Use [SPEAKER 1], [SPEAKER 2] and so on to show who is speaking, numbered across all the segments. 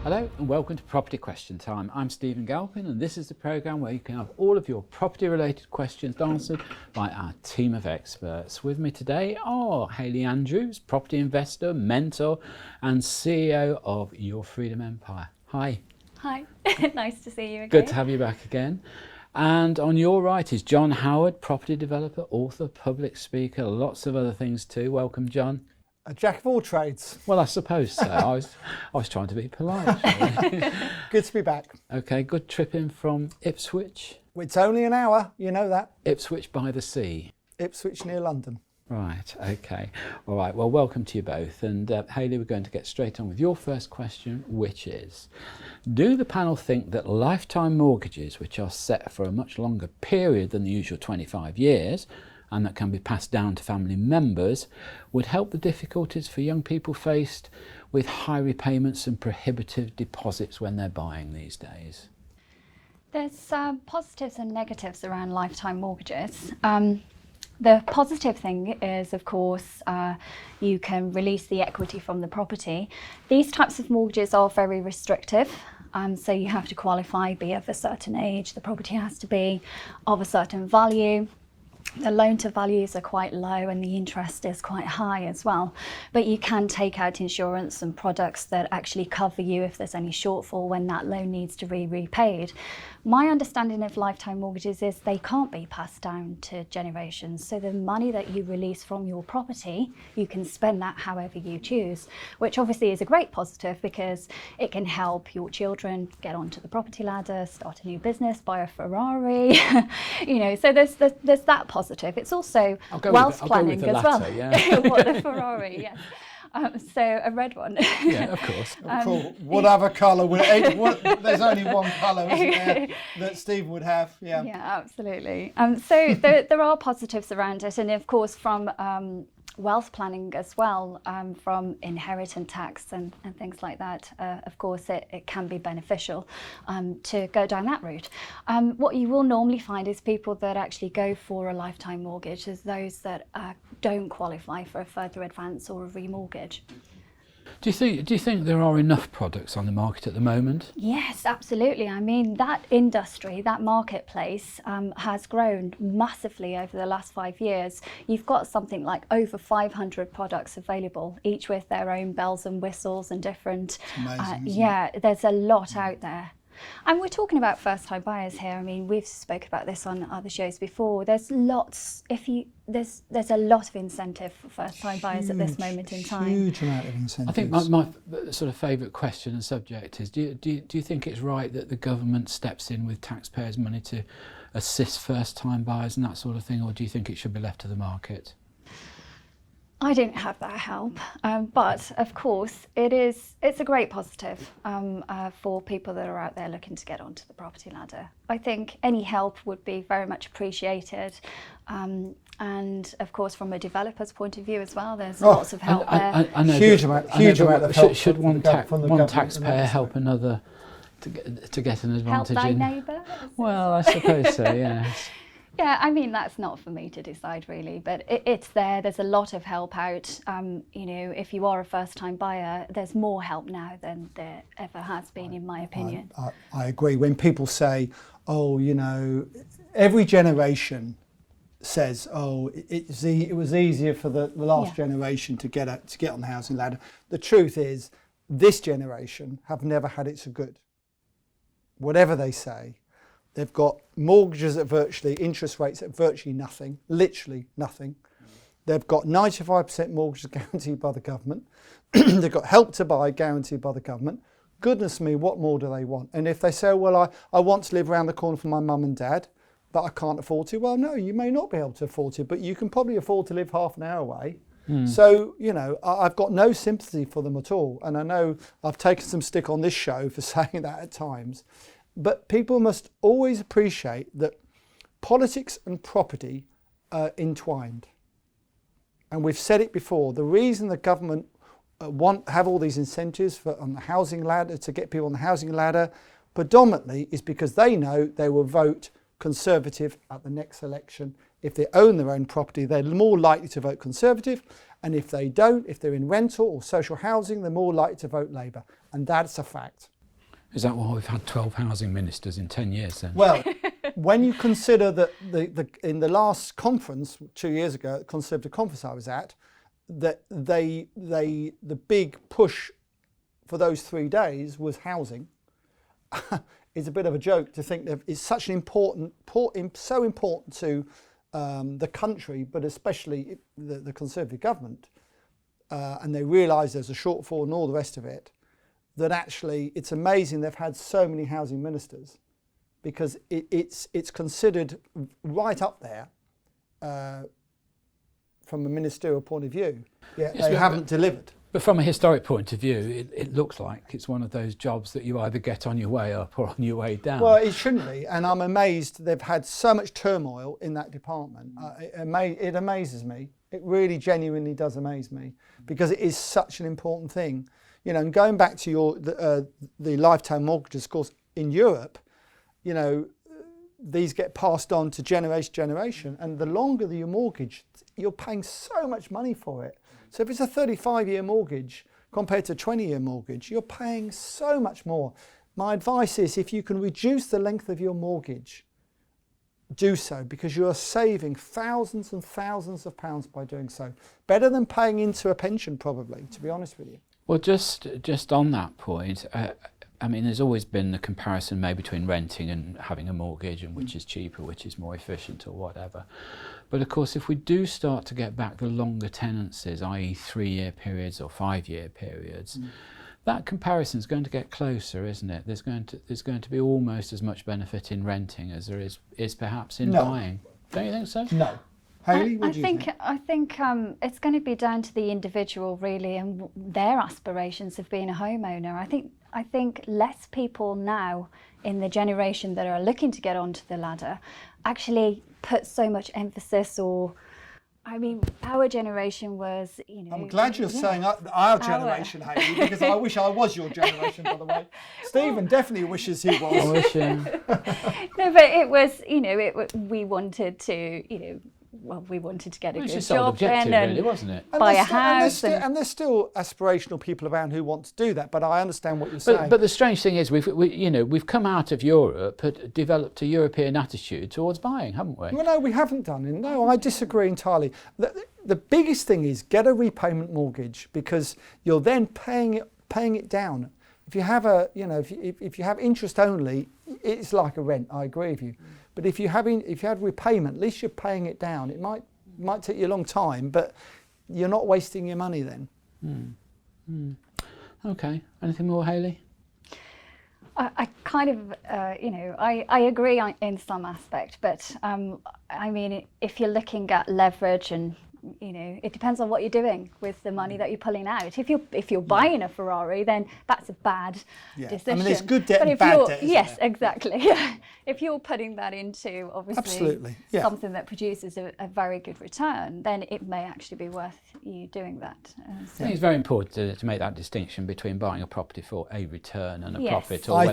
[SPEAKER 1] Hello and welcome to Property Question Time. I'm Stephen Galpin and this is the programme where you can have all of your property related questions answered by our team of experts. With me today are Hayley Andrews, property investor, mentor and CEO of Your Freedom Empire. Hi.
[SPEAKER 2] Hi, nice to see you again.
[SPEAKER 1] Good to have you back again. And on your right is John Howard, property developer, author, public speaker, lots of other things too. Welcome, John.
[SPEAKER 3] A jack of all trades.
[SPEAKER 1] Well, I suppose so. I was trying to be polite. Really.
[SPEAKER 3] Good to be back.
[SPEAKER 1] Okay, good trip in from Ipswich.
[SPEAKER 3] It's only an hour, you know that.
[SPEAKER 1] Ipswich by the sea.
[SPEAKER 3] Ipswich near London.
[SPEAKER 1] Right, okay. All right, well, welcome to you both. And Hayley, we're going to get straight on with your first question, which is, do the panel think that lifetime mortgages, which are set for a much longer period than the usual 25 years, and that can be passed down to family members, would help the difficulties for young people faced with high repayments and prohibitive deposits when they're buying these days?
[SPEAKER 2] There's positives and negatives around lifetime mortgages. The positive thing is, of course, you can release the equity from the property. These types of mortgages are very restrictive. So you have to qualify, be of a certain age, the property has to be of a certain value. The loan to values are quite low and the interest is quite high as well. But you can take out insurance and products that actually cover you if there's any shortfall when that loan needs to be repaid. My understanding of lifetime mortgages is they can't be passed down to generations. So the money that you release from your property, you can spend that however you choose, which obviously is a great positive because it can help your children get onto the property ladder, start a new business, buy a Ferrari, so there's that positive. It's also wealth planning as well.
[SPEAKER 1] Yeah.
[SPEAKER 2] What, the Ferrari, yes. So a red one.
[SPEAKER 1] Yeah, of course.
[SPEAKER 3] Cool. What other colour would there's only one colour, isn't there, that Steve would have? Yeah.
[SPEAKER 2] Yeah, absolutely. So there are positives around it, and of course from wealth planning as well, from inheritance tax and things like that. Of course, it can be beneficial to go down that route. What you will normally find is people that actually go for a lifetime mortgage is those that don't qualify for a further advance or a remortgage.
[SPEAKER 1] Do you think there are enough products on the market at the moment?
[SPEAKER 2] Yes, absolutely. I mean, that industry, that marketplace has grown massively over the last 5 years. You've got something like over 500 products available, each with their own bells and whistles and different.
[SPEAKER 3] Amazing,
[SPEAKER 2] there's a lot out there. And we're talking about first-time buyers here. I mean, we've spoken about this on other shows before. There's lots. There's a lot of incentive for first-time buyers at this moment in time.
[SPEAKER 3] Huge amount of incentives.
[SPEAKER 1] I think my sort of favourite question and subject is: do you think it's right that the government steps in with taxpayers' money to assist first-time buyers and that sort of thing, or do you think it should be left to the market?
[SPEAKER 2] I don't have that help, but of course it's a great positive for people that are out there looking to get onto the property ladder. I think any help would be very much appreciated, and of course from a developer's point of view as well, there's lots of help there.
[SPEAKER 1] I know
[SPEAKER 3] huge amount of help.
[SPEAKER 1] Should one taxpayer help another to get an advantage?
[SPEAKER 2] Help thy neighbour?
[SPEAKER 1] Well, I suppose so. Yes.
[SPEAKER 2] Yeah, I mean, that's not for me to decide really, but it's there. There's a lot of help out. If you are a first-time buyer, there's more help now than there ever has been, in my opinion.
[SPEAKER 3] I agree. When people say, every generation says, it was easier for the last generation to get on the housing ladder. The truth is, this generation have never had it so good. Whatever they say. They've got mortgages at interest rates at virtually nothing, literally nothing. They've got 95% mortgages guaranteed by the government. They've got help to buy guaranteed by the government. Goodness me, what more do they want? And if they say, well, I want to live around the corner from my mum and dad, but I can't afford to, well, no, you may not be able to afford to, but you can probably afford to live half an hour away. So, I've got no sympathy for them at all. And I know I've taken some stick on this show for saying that at times. But people must always appreciate that politics and property are entwined. And we've said it before, the reason the government have all these incentives on the housing ladder, to get people on the housing ladder, predominantly is because they know they will vote Conservative at the next election. If they own their own property, they're more likely to vote Conservative. And if they don't, if they're in rental or social housing, they're more likely to vote Labour. And that's a fact.
[SPEAKER 1] Is that why we've had 12 housing ministers in 10 years then?
[SPEAKER 3] Well, when you consider that in the last conference 2 years ago, the Conservative conference I was at, that the big push for those 3 days was housing. It's a bit of a joke to think that it's such an so important to the country, but especially the Conservative government, and they realise there's a shortfall and all the rest of it, that actually it's amazing they've had so many housing ministers, because it's considered right up there from a ministerial point of view. Yet they haven't delivered.
[SPEAKER 1] But from a historic point of view, it looks like it's one of those jobs that you either get on your way up or on your way down.
[SPEAKER 3] Well, it shouldn't be, and I'm amazed they've had so much turmoil in that department. It amazes me. It really genuinely does amaze me, because it is such an important thing. You know, and going back to the lifetime mortgages, of course, in Europe, you know, these get passed on to generation to generation, and the longer your mortgage, you're paying so much money for it. So if it's a 35-year mortgage compared to a 20-year mortgage, you're paying so much more. My advice is, if you can reduce the length of your mortgage, do so, because you are saving thousands and thousands of pounds by doing so. Better than paying into a pension, probably, to be honest with you.
[SPEAKER 1] Well, just on that point, I mean, there's always been the comparison maybe between renting and having a mortgage, and which is cheaper, which is more efficient, or whatever. But of course, if we do start to get back the longer tenancies, i.e. 3-year periods or 5-year periods, that comparison is going to get closer, isn't it? There's going to be almost as much benefit in renting as there is perhaps in buying. Don't you think so?
[SPEAKER 3] No. Hayley, what do you think?
[SPEAKER 2] I think it's going to be down to the individual, really, and their aspirations of being a homeowner. I think less people now in the generation that are looking to get onto the ladder actually put so much emphasis, or, I mean, our generation was, you know...
[SPEAKER 3] I'm glad you're saying our generation, Hayley, because I wish I was your generation, by the way. Stephen definitely wishes he was.
[SPEAKER 1] I wish, yeah.
[SPEAKER 2] No, but it was, you know, we wanted to, you know, we wanted to get a good job then, and
[SPEAKER 1] really, wasn't it?
[SPEAKER 2] buy a house.
[SPEAKER 3] And there's still aspirational people around who want to do that, but I understand what you're saying.
[SPEAKER 1] But the strange thing is, we've come out of Europe, but developed a European attitude towards buying, haven't we?
[SPEAKER 3] Well, no, we haven't done it. No, I disagree entirely. The biggest thing is get a repayment mortgage, because you're then paying it down. If you have if you have interest only, it's like a rent. I agree with you. But if you had repayment, at least you're paying it down. It might take you a long time, but you're not wasting your money then.
[SPEAKER 1] Okay. Anything more, Hayley?
[SPEAKER 2] I kind of, I agree in some aspect, but I mean, if you're looking at leverage, and you know, it depends on what you're doing with the money that you're pulling out. If you're buying a Ferrari, then that's a bad decision.
[SPEAKER 3] I mean, there's good debt and bad debt.
[SPEAKER 2] Yes, exactly. If you're putting that into obviously something that produces a very good return, then it may actually be worth you doing that.
[SPEAKER 1] I think it's very important to make that distinction between buying a property for a return and a profit, or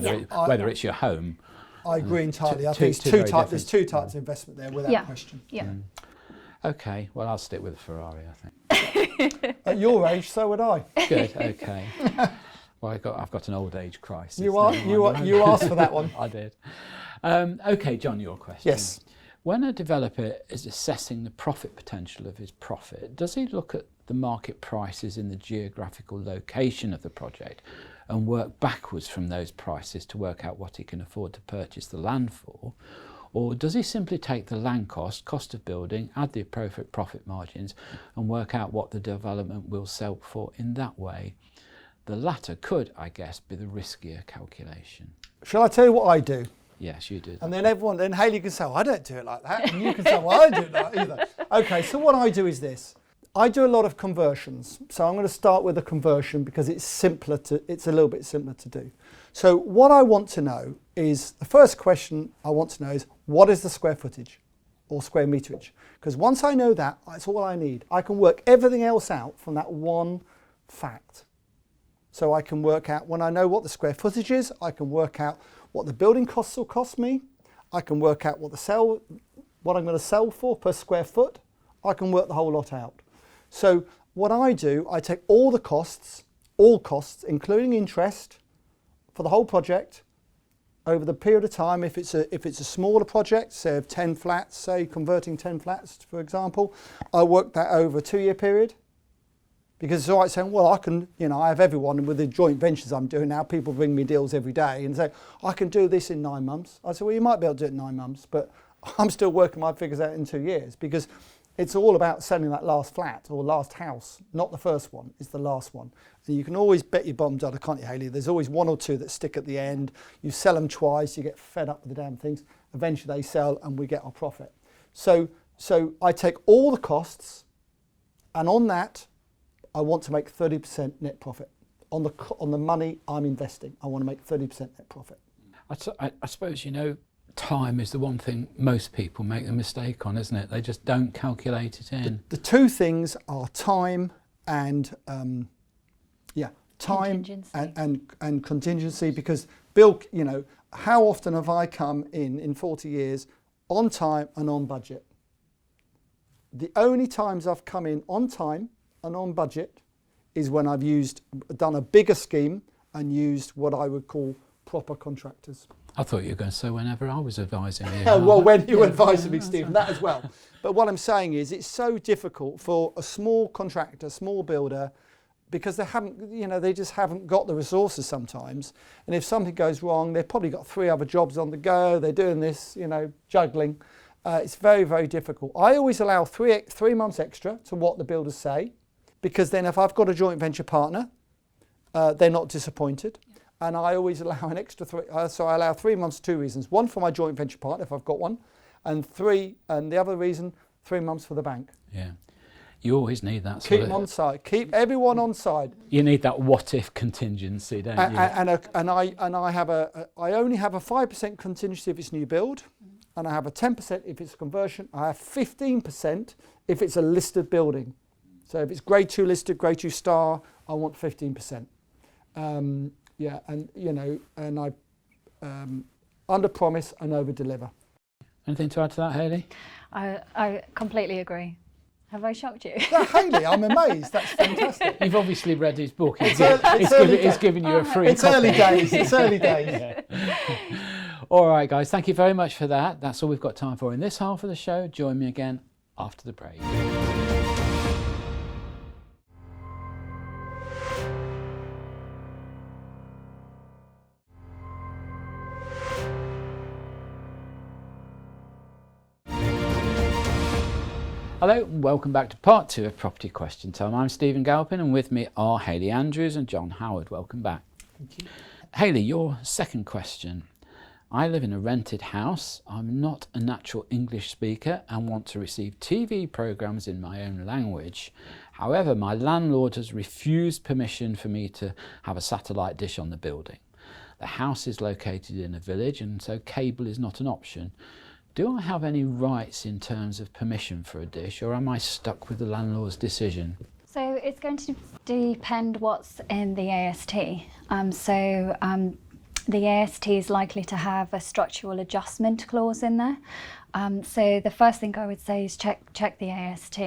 [SPEAKER 1] whether it's your home.
[SPEAKER 3] I agree entirely. I think there's two types of investment there, without question.
[SPEAKER 2] Yeah.
[SPEAKER 1] Okay, well, I'll stick with a Ferrari, I think.
[SPEAKER 3] At your age, so would I.
[SPEAKER 1] Good, okay. Well, I've got an old age crisis.
[SPEAKER 3] You asked for that one.
[SPEAKER 1] I did. Okay, John, your question.
[SPEAKER 3] Yes.
[SPEAKER 1] When a developer is assessing the profit potential of his profit, does he look at the market prices in the geographical location of the project and work backwards from those prices to work out what he can afford to purchase the land for? Or does he simply take the land cost of building, add the appropriate profit margins, and work out what the development will sell for in that way? The latter could, I guess, be the riskier calculation.
[SPEAKER 3] Shall I tell you what I do?
[SPEAKER 1] Yes, you do.
[SPEAKER 3] And then Hayley can say, well, I don't do it like that. And you can say, well, I don't do that either. Okay, so what I do is this. I do a lot of conversions. So I'm going to start with a conversion because it's a little bit simpler to do. So what I want to know is, the first question I want to know is, what is the square footage or square meterage? Because once I know that, that's all I need. I can work everything else out from that one fact. So I can work out, when I know what the square footage is, I can work out what the building costs will cost me. I can work out what I'm going to sell for per square foot. I can work the whole lot out. So what I do, I take all costs, including interest, for the whole project, over the period of time, if it's a smaller project, say of 10 flats, say converting 10 flats, for example, I work that over a 2-year period. Because it's all right saying, well, I can, I have everyone, and with the joint ventures I'm doing now, people bring me deals every day and say, I can do this in 9 months. I say, well, you might be able to do it in 9 months, but I'm still working my figures out in 2 years, because it's all about selling that last flat or last house, not the first one, it's the last one. And you can always bet your bottom dollar, can't you, Hayley? There's always one or two that stick at the end. You sell them twice, you get fed up with the damn things. Eventually they sell and we get our profit. So I take all the costs, and on that, I want to make 30% net profit. On the money I'm investing, I want to make 30% net profit.
[SPEAKER 1] I suppose, time is the one thing most people make a mistake on, isn't it? They just don't calculate it in.
[SPEAKER 3] The two things are time and
[SPEAKER 2] Contingency.
[SPEAKER 3] and contingency, because Bill, how often have I come in 40 years on time and on budget? The only times I've come in on time and on budget is when I've done a bigger scheme and used what I would call proper contractors.
[SPEAKER 1] I thought you were going to say whenever I was advising you.
[SPEAKER 3] Well, when you advise me, Stephen, that as well. But what I'm saying is, it's so difficult for a small contractor, small builder, because they just haven't got the resources sometimes. And if something goes wrong, they've probably got 3 other jobs on the go. They're doing this, juggling. It's very, very difficult. I always allow 3 months extra to what the builders say, because then if I've got a joint venture partner, they're not disappointed. And I always allow an extra 3, so I allow 3 months for 2 reasons. One for my joint venture partner, if I've got one, and the other reason, 3 months for the bank.
[SPEAKER 1] Yeah. You always need that.
[SPEAKER 3] Keep them on side. Keep everyone on side.
[SPEAKER 1] You need that what-if contingency, don't you?
[SPEAKER 3] I only have a 5% contingency if it's new build, and I have a 10% if it's a conversion. I have 15% if it's a listed building. So if it's grade 2 listed, grade 2 star, I want 15%. And I under promise and over deliver.
[SPEAKER 1] Anything to add to that, Hayley?
[SPEAKER 2] I completely agree. Have I shocked you?
[SPEAKER 3] No, Hayley, I'm amazed. That's fantastic.
[SPEAKER 1] You've obviously read his book.
[SPEAKER 3] It's
[SPEAKER 1] giving you a free
[SPEAKER 3] It's
[SPEAKER 1] copy.
[SPEAKER 3] early days. It's early days.
[SPEAKER 1] All right, guys. Thank you very much for that. That's all we've got time for in this half of the show. Join me again after the break. Hello, welcome back to part 2 of Property Question Time. I'm Stephen Galpin, and with me are Hayley Andrews and John Howard. Welcome back.
[SPEAKER 3] Thank you.
[SPEAKER 1] Hayley, your second question. I live in a rented house. I'm not a natural English speaker and want to receive TV programmes in my own language. However, my landlord has refused permission for me to have a satellite dish on the building. The house is located in a village, and so cable is not an option. Do I have any rights in terms of permission for a dish, or am I stuck with the landlord's decision?
[SPEAKER 2] So it's going to depend what's in the AST. The AST is likely to have a structural adjustment clause in there. So the first thing I would say is check the AST.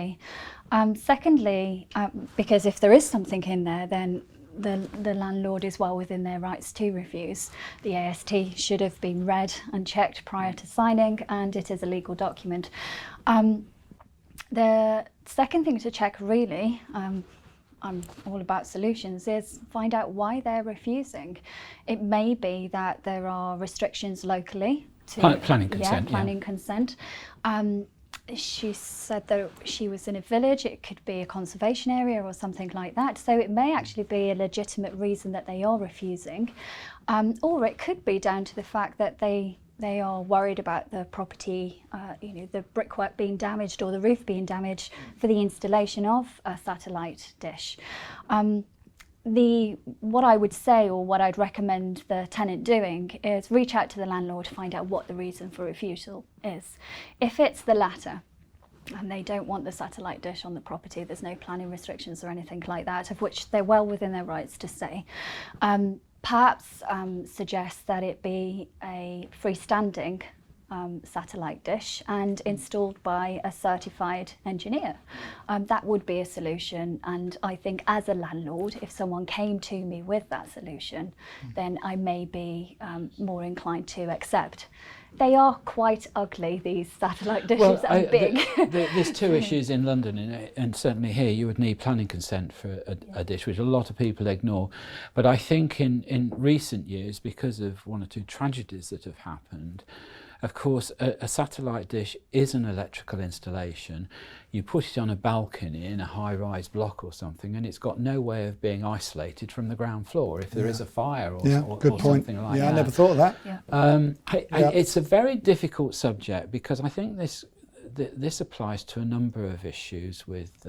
[SPEAKER 2] Secondly, because if there is something in there, then the landlord is well within their rights to refuse. The AST should have been read and checked prior to signing, and it is a legal document. The second thing to check, really, I'm all about solutions, is find out why they're refusing. It may be that there are restrictions locally to
[SPEAKER 1] planning consent.
[SPEAKER 2] Planning consent. She said that she was in a village, it could be a conservation area or something like that. So it may actually be a legitimate reason that they are refusing. Or it could be down to the fact that they are worried about the property, the brickwork being damaged or the roof being damaged for the installation of a satellite dish. What I would say, or what I'd recommend the tenant doing, is reach out to the landlord to find out what the reason for refusal is. If it's the latter, and they don't want the satellite dish on the property, there's no planning restrictions or anything like that, of which they're well within their rights to say, perhaps suggest that it be a freestanding satellite dish and installed by a certified engineer. That would be a solution, and I think as a landlord, if someone came to me with that solution, then I may be more inclined to accept. They are quite ugly, these satellite dishes, and big.
[SPEAKER 1] There's two issues in London, and certainly here you would need planning consent for a dish, which a lot of people ignore. But I think in recent years, because of one or two tragedies that have happened, of course, a satellite dish is an electrical installation. You put it on a balcony in a high-rise block or something, and it's got no way of being isolated from the ground floor if there is a fire or something like that.
[SPEAKER 3] Yeah, I never thought of that.
[SPEAKER 2] Yeah.
[SPEAKER 1] It's a very difficult subject, because I think this applies to a number of issues with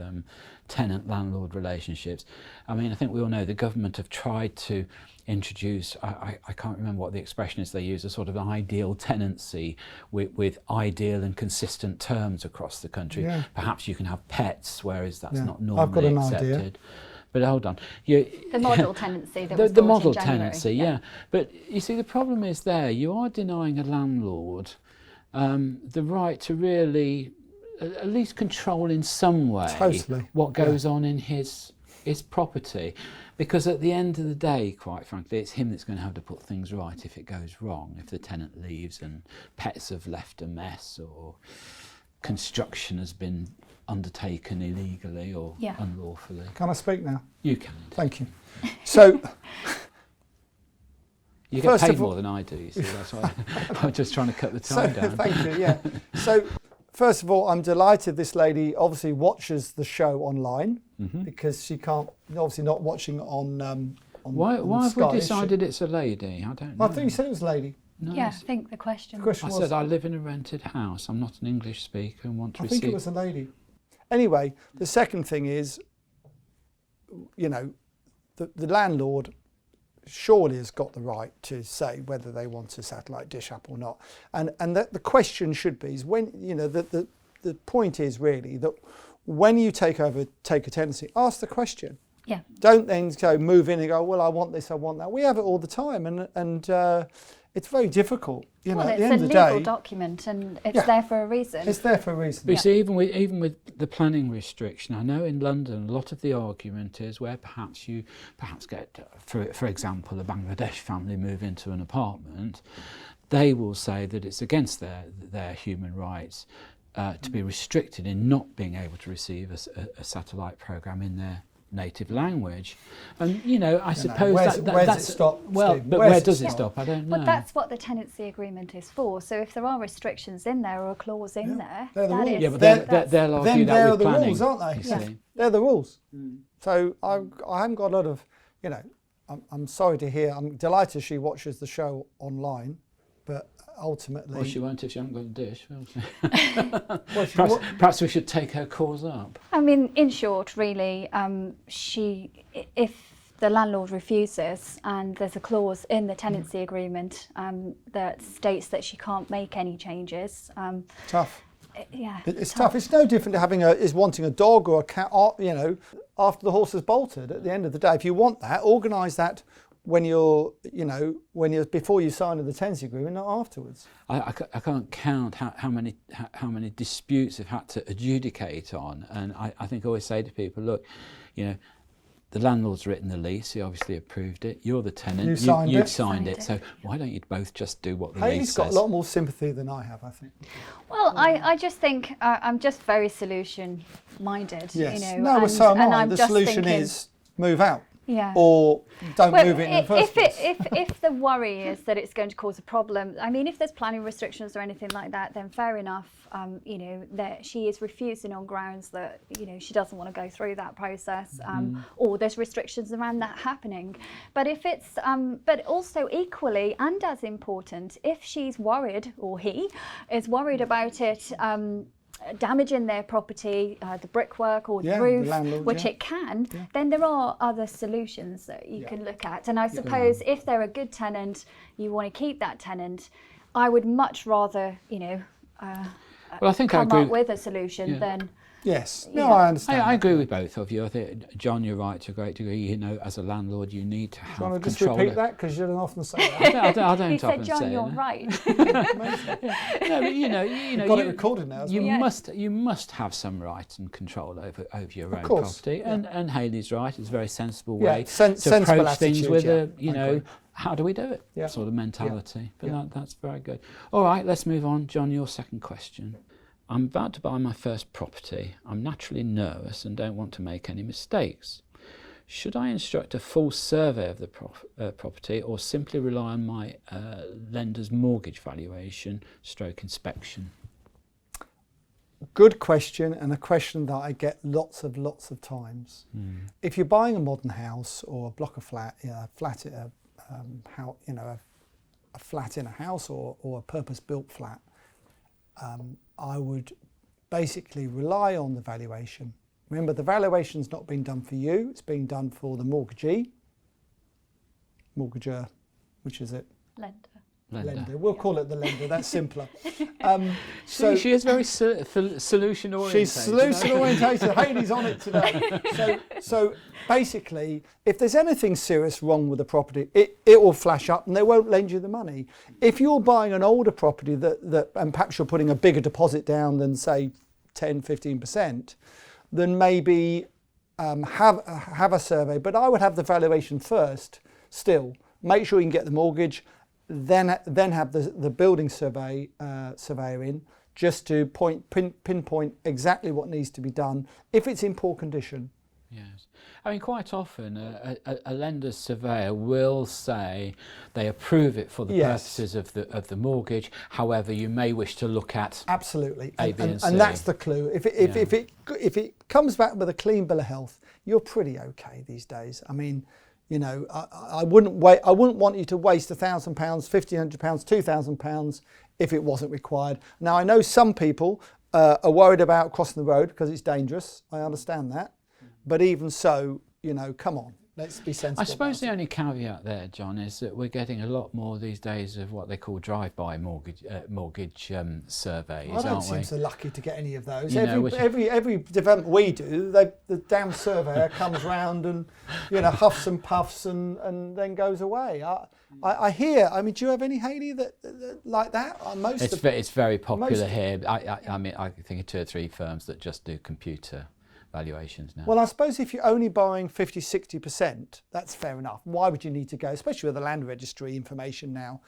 [SPEAKER 1] tenant-landlord relationships. I mean, I think we all know the government have tried to introduce, I can't remember what the expression is they use, a sort of ideal tenancy with ideal and consistent terms across the country. Yeah. Perhaps you can have pets, whereas that's not normally accepted. Idea. But hold on.
[SPEAKER 2] The model tenancy that was
[SPEAKER 1] the
[SPEAKER 2] brought
[SPEAKER 1] model
[SPEAKER 2] in January.
[SPEAKER 1] tenancy, yeah. But you see, the problem is there, you are denying a landlord the right to really at least control in some way what goes on in his property, because at the end of the day, quite frankly, it's him that's going to have to put things right if it goes wrong, if the tenant leaves and pets have left a mess or construction has been undertaken illegally or unlawfully.
[SPEAKER 3] Can I speak now?
[SPEAKER 1] You can.
[SPEAKER 3] Thank you. So
[SPEAKER 1] you get paid more than I do, you see, that's why I'm just trying to cut the time down.
[SPEAKER 3] Thank you, yeah. So first of all, I'm delighted this lady obviously watches the show online, because she can't, obviously not watching on
[SPEAKER 1] Why have
[SPEAKER 3] Sky,
[SPEAKER 1] we decided it's a lady? I don't know.
[SPEAKER 3] I think you said it was a lady.
[SPEAKER 1] No,
[SPEAKER 2] yeah, I think the question
[SPEAKER 1] I said I live in a rented house. I'm not an English speaker and want to receive...
[SPEAKER 3] I think it was a lady. Anyway, the second thing is, you know, the landlord surely has got the right to say whether they want a satellite dish up or not. And that the question should be is when, you know, the point is really that when you take a tenancy, ask the question.
[SPEAKER 2] Yeah.
[SPEAKER 3] Don't then go move in and go, well, I want this, I want that. We have it all the time, and it's very difficult. You know, at the end of the day,
[SPEAKER 2] it's a legal document, and it's there for a reason.
[SPEAKER 3] It's there for a reason.
[SPEAKER 1] But you see, even with the planning restriction, I know in London a lot of the argument is where perhaps get, for example, a Bangladesh family move into an apartment, they will say that it's against their human rights to be restricted in not being able to receive a satellite programme in their native language. And you know, I suppose
[SPEAKER 3] where's it stop?
[SPEAKER 1] Well,
[SPEAKER 3] Steve?
[SPEAKER 1] but where does it stop? I don't know.
[SPEAKER 2] But that's what the tenancy agreement is for. So if there are restrictions in there or a clause in there,
[SPEAKER 3] they're the rules.
[SPEAKER 1] Yeah, but they'll argue that with planning.
[SPEAKER 3] They're the rules, aren't they?
[SPEAKER 1] Yeah.
[SPEAKER 3] They're the rules. So I haven't got a lot of, you know, I'm sorry to hear. I'm delighted she watches the show online, but ultimately...
[SPEAKER 1] Well, she won't if she hasn't got a dish, will she? Perhaps we should take her cause up.
[SPEAKER 2] I mean, in short, really, if the landlord refuses and there's a clause in the tenancy agreement that states that she can't make any changes...
[SPEAKER 3] tough.
[SPEAKER 2] Yeah,
[SPEAKER 3] it's tough. It's no different to wanting a dog or a cat, you know, after the horse has bolted. At the end of the day, if you want that, organise that before you sign the tenancy agreement, not afterwards.
[SPEAKER 1] I can't count how many disputes they've had to adjudicate on, and I think I always say to people, look, you know, the landlord's written the lease, he obviously approved it, you're the tenant, you've signed it, so why don't you both just do what the lease says?
[SPEAKER 3] Hayley's got a lot more sympathy than I have, I think.
[SPEAKER 2] Well, I just think I'm just very solution-minded,
[SPEAKER 3] yes.
[SPEAKER 2] you know.
[SPEAKER 3] No, so am I. The solution is move out.
[SPEAKER 2] Yeah.
[SPEAKER 3] Or don't move it in the first place.
[SPEAKER 2] If the worry is that it's going to cause a problem, I mean, if there's planning restrictions or anything like that, then fair enough. You know, that she is refusing on grounds that, you know, she doesn't want to go through that process, or there's restrictions around that happening. But if it's, but also equally and as important, if she's worried, or he is worried about it, damaging their property, the brickwork or the roof, which it can, then there are other solutions that you can look at. And I suppose if they're a good tenant, you want to keep that tenant, I would much rather, you know,
[SPEAKER 1] well, I think
[SPEAKER 2] come up with a solution than...
[SPEAKER 3] Yes.
[SPEAKER 2] Yeah.
[SPEAKER 3] No, I understand.
[SPEAKER 1] I
[SPEAKER 3] that.
[SPEAKER 1] agree with both of you. I think, John, you're right to a great degree. You know, as a landlord, you need to
[SPEAKER 3] Do you
[SPEAKER 1] have
[SPEAKER 3] want to just
[SPEAKER 1] control.
[SPEAKER 3] repeat that? Because you don't often say that.
[SPEAKER 1] I don't
[SPEAKER 2] He
[SPEAKER 1] often
[SPEAKER 2] said, John,
[SPEAKER 1] say
[SPEAKER 2] you're
[SPEAKER 1] it.
[SPEAKER 2] right.
[SPEAKER 1] No, but you know,
[SPEAKER 3] Got it recorded now as
[SPEAKER 1] you
[SPEAKER 3] well.
[SPEAKER 1] you must have some right and control over your own
[SPEAKER 3] course,
[SPEAKER 1] property.
[SPEAKER 3] yeah.
[SPEAKER 1] And Hayley's right. It's a very sensible
[SPEAKER 3] Yeah,
[SPEAKER 1] way to
[SPEAKER 3] sensible
[SPEAKER 1] approach things
[SPEAKER 3] attitude,
[SPEAKER 1] with
[SPEAKER 3] yeah, I agree.
[SPEAKER 1] how do we do it?
[SPEAKER 3] Yeah.
[SPEAKER 1] Sort of mentality. But
[SPEAKER 3] Yeah.
[SPEAKER 1] that's very good. All right, let's move on. John, your second question. I'm about to buy my first property. I'm naturally nervous and don't want to make any mistakes. Should I instruct a full survey of the property or simply rely on my lender's mortgage valuation / inspection?
[SPEAKER 3] Good question, and a question that I get lots of times. If you're buying a modern house or a block of flat, a flat in a house or a purpose-built flat, I would basically rely on the valuation. Remember, the valuation's not being done for you; it's being done for the mortgager, which is it? Lender. We'll call it the lender. That's simpler.
[SPEAKER 1] So she is very solution oriented.
[SPEAKER 3] She's solution orientated. Hayley's on it today. So basically, if there's anything serious wrong with the property, it will flash up and they won't lend you the money. If you're buying an older property that and perhaps you're putting a bigger deposit down than say 10-15%, then maybe have a survey. But I would have the valuation first. Still, make sure you can get the mortgage. Then have the building surveyor in just to pinpoint exactly what needs to be done if it's in poor condition.
[SPEAKER 1] Yes, I mean quite often a lender's surveyor will say they approve it for the purposes of the mortgage. However, you may wish to look at
[SPEAKER 3] absolutely
[SPEAKER 1] A, B, and C.
[SPEAKER 3] And that's the clue. If it comes back with a clean bill of health, you're pretty okay these days. I mean, you know, I wouldn't want you to waste £1,000, £1,500, £2,000 if it wasn't required. Now, I know some people are worried about crossing the road because it's dangerous. I understand that. But even so, you know, come on, let's be sensible.
[SPEAKER 1] I suppose the only caveat there, John, is that we're getting a lot more these days of what they call drive-by mortgage surveys,
[SPEAKER 3] I don't
[SPEAKER 1] aren't
[SPEAKER 3] seem
[SPEAKER 1] we?
[SPEAKER 3] so lucky to get any of those.
[SPEAKER 1] You know,
[SPEAKER 3] Every development we do, the damn surveyor comes round and, you know, huffs and puffs and then goes away. I hear. I mean, do you have any, Hayley, that like that?
[SPEAKER 1] It's very popular here. I mean, I think of 2 or 3 firms that just do computer valuations now.
[SPEAKER 3] Well, I suppose if you're only buying 50-60%, that's fair enough. Why would you need to go, especially with the land registry information now?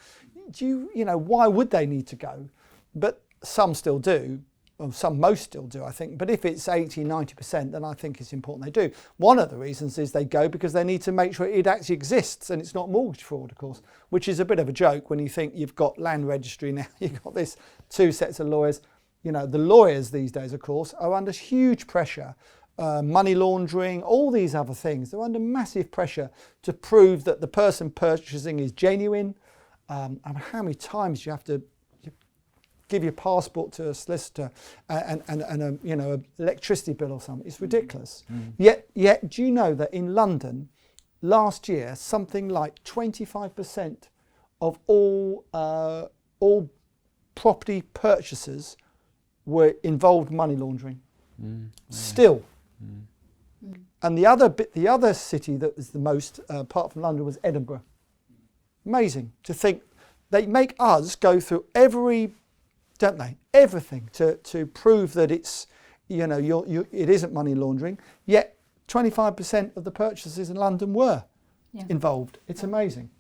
[SPEAKER 3] You know, why would they need to go? But some still do, or most still do, I think. But if it's 80-90%, then I think it's important they do. One of the reasons is they go because they need to make sure it actually exists and it's not mortgage fraud, of course, which is a bit of a joke when you think you've got land registry now, you've got this 2 sets of lawyers. You know, the lawyers these days, of course, are under huge pressure. Money laundering, all these other things. They're under massive pressure to prove that the person purchasing is genuine. And how many times you have to give your passport to a solicitor and a, you know, an electricity bill or something? It's ridiculous. Yet, do you know that in London last year, something like 25% of all property purchasers were involved in money laundering? Still. And the other city that was the most, apart from London, was Edinburgh. Amazing to think they make us go through everything to prove that it's, you know, it isn't money laundering. Yet 25% of the purchases in London were involved. It's amazing.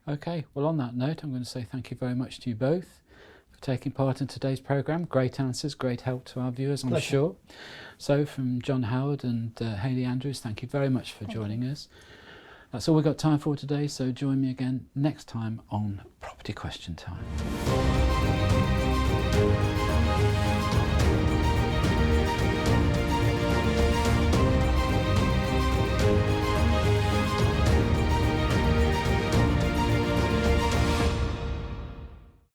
[SPEAKER 1] Okay, well on that note, I'm going to say thank you very much to you both for taking part in today's programme. Great answers, great help to our viewers, I'm sure. So from John Howard and Hayley Andrews, thank you very much for joining us. That's all we've got time for today, so join me again next time on Property Question Time.